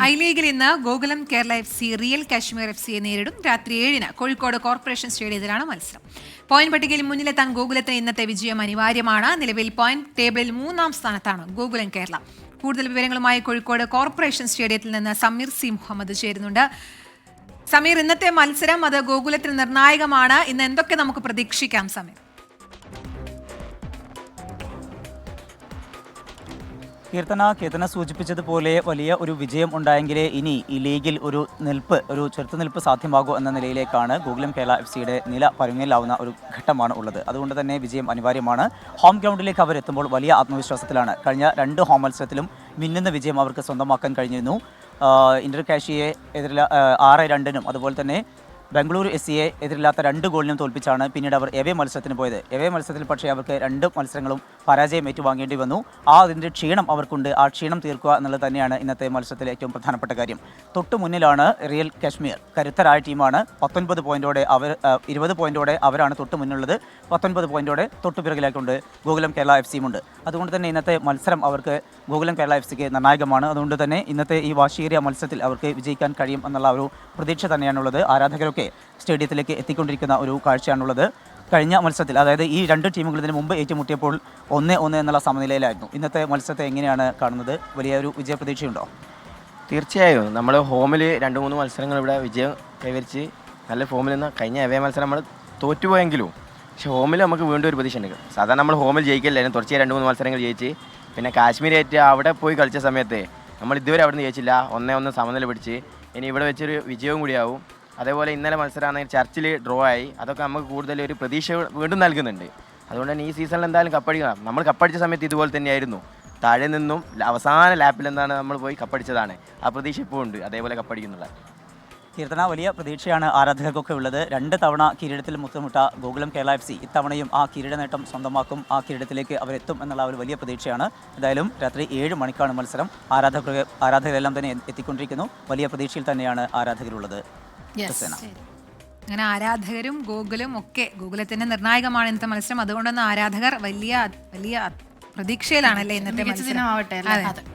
I ലീഗിൽ ഇന്ന് Gokulam Kerala FC real Kashmir FCയെ നേരിടും. രാത്രി 7-ന് കോഴിക്കോട് കോർപ്പറേഷൻ സ്റ്റേഡിയത്തിലാണ് മത്സരം. പോയിന്റ് പട്ടികയിൽ മുന്നിലെത്താൻ ഗോകുലത്തിന് ഇന്നത്തെ വിജയം അനിവാര്യമാണ്. നിലവിൽ പോയിന്റ് ടേബിളിൽ 3-ാം സ്ഥാനത്താണ് ഗോകുലം കേരള. കൂടുതൽ വിവരങ്ങളുമായി കോഴിക്കോട് കോർപ്പറേഷൻ സ്റ്റേഡിയത്തിൽ നിന്ന് സമീർ സി മുഹമ്മദ് ചേരുന്നുണ്ട്. സമീർ, ഇന്നത്തെ മത്സരം അത് ഗോകുലത്തിന് നിർണായകമാണ്. ഇന്ന് എന്തൊക്കെ നമുക്ക് പ്രതീക്ഷിക്കാം സമീർ? കീർത്തന സൂചിപ്പിച്ചതുപോലെ വലിയ ഒരു വിജയം ഉണ്ടായെങ്കിലേ ഇനി ഈ ലീഗിൽ ഒരു ചെറുത്തുനിൽപ്പ് സാധ്യമാകൂ എന്ന നിലയിലേക്കാണ് ഗോകുലം കേരള FCയുടെ നില പരുങ്ങലാവുന്ന ഒരു ഘട്ടമാണ് ഉള്ളത്. അതുകൊണ്ട് തന്നെ വിജയം അനിവാര്യമാണ്. ഹോം ഗ്രൗണ്ടിലേക്ക് അവരെത്തുമ്പോൾ വലിയ ആത്മവിശ്വാസത്തിലാണ്. കഴിഞ്ഞ 2 ഹോം മത്സരത്തിലും മിന്നുന്ന വിജയം അവർക്ക് സ്വന്തമാക്കാൻ കഴിഞ്ഞിരുന്നു. ഇന്റർ കാഷിയെ എതിരില്ല 6-2-നും അതുപോലെ തന്നെ ബംഗളൂരു SCയെ എതിരില്ലാത്ത 2 ഗോളിനും തോൽപ്പിച്ചാണ് പിന്നീട് അവർ എവേ മത്സരത്തിന് പോയത്. എവേ മത്സരത്തിൽ പക്ഷേ അവർക്ക് 2 മത്സരങ്ങളും പരാജയം ഏറ്റുവാങ്ങേണ്ടി വന്നു. അതിൻ്റെ ക്ഷീണം അവർക്കുണ്ട്. ആ ക്ഷീണം തീർക്കുക എന്നുള്ളത് തന്നെയാണ് ഇന്നത്തെ മത്സരത്തിലെ ഏറ്റവും പ്രധാനപ്പെട്ട കാര്യം. തൊട്ടു മുന്നിലാണ് റിയൽ കാശ്മീർ, കരുത്തരായ ടീമാണ്. 19 പോയിന്റോടെ 20 പോയിന്റോടെ അവരാണ് തൊട്ടു മുന്നിലുള്ളത്. 19 പോയിന്റോടെ തൊട്ടു പിറകിലായിക്കൊണ്ട് ഗോകുലം കേരള FCയുമുണ്ട്. അതുകൊണ്ട് തന്നെ ഇന്നത്തെ മത്സരം അവർക്ക് ഗോകുലം കേരള FCക്ക് നിർണായകമാണ്. അതുകൊണ്ട് തന്നെ ഇന്നത്തെ ഈ വാശിയേറിയ മത്സരത്തിൽ അവർക്ക് വിജയിക്കാൻ കഴിയും എന്നുള്ള ഒരു പ്രതീക്ഷ തന്നെയാണുള്ളത്. ആരാധകരൊക്കെ സ്റ്റേഡിയത്തിലേക്ക് എത്തിക്കൊണ്ടിരിക്കുന്ന ഒരു കാഴ്ചയാണുള്ളത്. കഴിഞ്ഞ മത്സരത്തിൽ, അതായത് ഈ 2 ടീമുകൾ ഇതിന് മുമ്പ് ഏറ്റുമുട്ടിയപ്പോൾ 1-1 എന്നുള്ള സമനിലയിലായിരുന്നു. ഇന്നത്തെ മത്സരത്തെ എങ്ങനെയാണ് കാണുന്നത്? വലിയൊരു വിജയ പ്രതീക്ഷയുണ്ടോ? തീർച്ചയായും നമ്മൾ ഹോമിൽ 2-3 മത്സരങ്ങൾ ഇവിടെ വിജയം കൈവരിച്ച് നല്ല ഫോമിൽ നിന്ന് കഴിഞ്ഞ എവേ മത്സരം നമ്മൾ തോറ്റുപോയെങ്കിലും പക്ഷേ ഹോമിൽ നമുക്ക് വീണ്ടും ഒരു പ്രതീക്ഷ ഉണ്ട്. സാധാരണ നമ്മൾ ഹോമിൽ ജയിക്കില്ലായിരുന്നു. തുടർച്ചയായി 2-3 മത്സരങ്ങൾ ജയിച്ച് പിന്നെ കാശ്മീരായിട്ട് അവിടെ പോയി കളിച്ച സമയത്ത് നമ്മൾ ഇതുവരെ അവിടെ നിന്ന് ജയിച്ചില്ല. 1-1 സമനില പിടിച്ച് ഇനി ഇവിടെ വെച്ചൊരു വിജയവും കൂടിയാവും. അതേപോലെ ഇന്നലെ മത്സരമാണെങ്കിൽ ചർച്ചിൽ ഡ്രോ ആയി. അതൊക്കെ നമുക്ക് കൂടുതൽ ഒരു പ്രതീക്ഷ വീണ്ടും നൽകുന്നുണ്ട്. അതുകൊണ്ട് തന്നെ ഈ സീസണിൽ എന്തായാലും കപ്പടിക്കണം. നമ്മൾ കപ്പടിച്ച സമയത്ത് ഇതുപോലെ തന്നെയായിരുന്നു. താഴെ നിന്നും അവസാന ലാപ്പിൽ എന്താണ് നമ്മൾ പോയി കപ്പടിച്ചതാണ്. ആ പ്രതീക്ഷ ഇപ്പോൾ ഉണ്ട്, അതേപോലെ കപ്പടിക്കുന്നുള്ള. കീർത്തന, വലിയ പ്രതീക്ഷയാണ് ആരാധകർക്കൊക്കെ ഉള്ളത്. 2 തവണ കിരീടത്തിൽ മുത്തമിട്ട ഗോകുലം കേരള FC ഇത്തവണയും ആ കിരീട നേട്ടം സ്വന്തമാക്കും. ആ കിരീടത്തിലേക്ക് അവരെത്തും എന്നുള്ള ഒരു വലിയ പ്രതീക്ഷയാണ്. എന്തായാലും രാത്രി 7 മണിക്കാണ് മത്സരം. ആരാധകരെല്ലാം തന്നെ എത്തിക്കൊണ്ടിരിക്കുന്നു. വലിയ പ്രതീക്ഷയിൽ തന്നെയാണ് ആരാധകരുള്ളത്. അങ്ങനെ ആരാധകരും ഗോകുലും ഒക്കെ, ഗോകുലത്തിന്റെ നിർണായകമാണ് ഇന്നത്തെ മത്സരം. അതുകൊണ്ടൊന്ന് ആരാധകർ വലിയ വലിയ പ്രതീക്ഷയിലാണല്ലേ ഇന്നത്തെ മത്സരം. ആവട്ടെ.